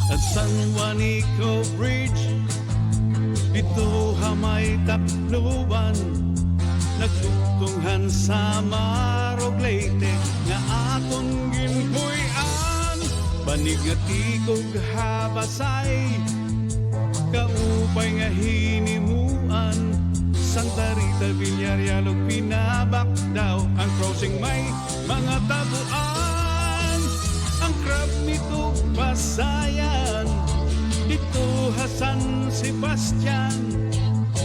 at San Juanico Bridge. Dito hamay takluban, nagtutunghan sa Marog Leyte, nga aton ginpuy-an. Banig nga tikog habasay, kaupay nga hinimuan. Santa Rita, Villarreal ug Pinabakdaw, ang crossing may mga tabuan. Ang crab nito Pasayan, dito San Sebastian,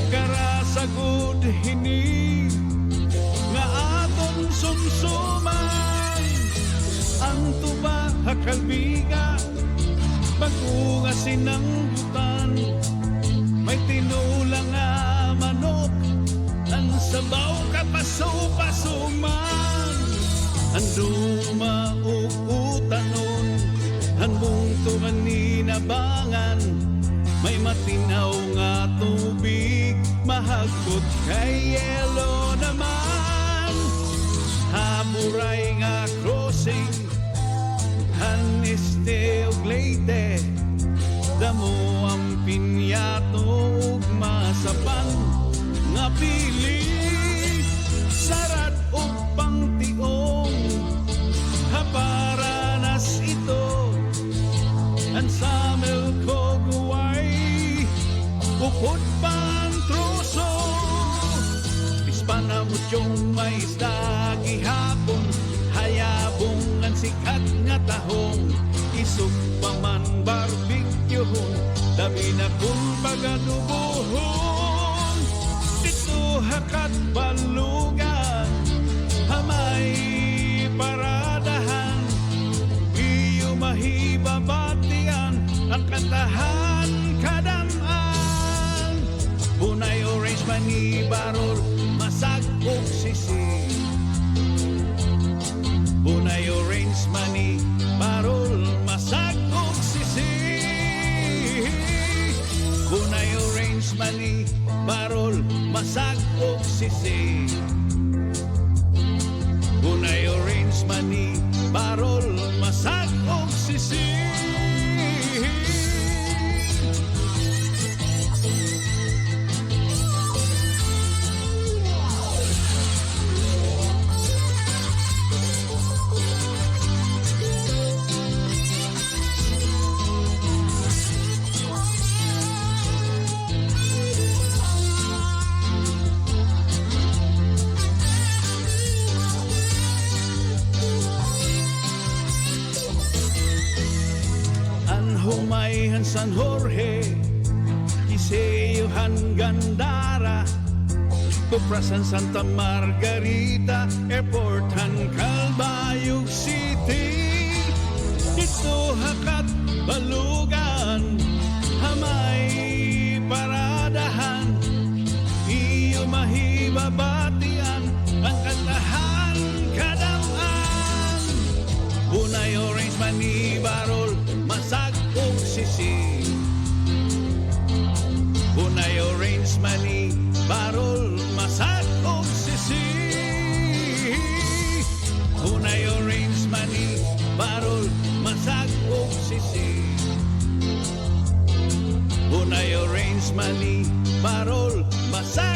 karasagod hini nga aton sumsuman. Ang tuba hakalbiga, bago nga sinanggutan, may tinulang nga manok, ang sabaw kapasupasuman. Ang dumaukutanon, ang bungto maninabangan, may matinaw nga tubig, mahagkot kay yelo naman. Hamuray nga crossing, Haniste ug Leyte, damo ang pinyato ug masapan nga pili. Sarad ug pangtiong, haparanas ito, ang samel koguway, upod pa ang troso. Pispana mo tiyong may isda gihapon, hayabong ang sikat nga tahong, isog pa man barbecuehon, dami na kung pagadubuhon. Dito hakat balugan, hamay paradahan, iyo mahibabatian, ang kantahan kadaman. Bunay orange mani barol, masagok sisi. Bunay orange mani barol, masagok sisi. Bunay orange mani barol, masagok sisi. Bunay orange mani barol, masagok sisi. Humayhan San Jorge, Kiseyuhan Gandara, Kuprasan Santa Margarita, Airport han Calbayog City. Dito hakat balugan, hamay paradahan, iyo mahibabatian, ang kantahan kadaman. Bunay orange mani barol, masagok sisi. Bunay orange mani barol, masagok sisi. Bunay orange mani barol, masagok sisi. Bunay orange mani barol, masagok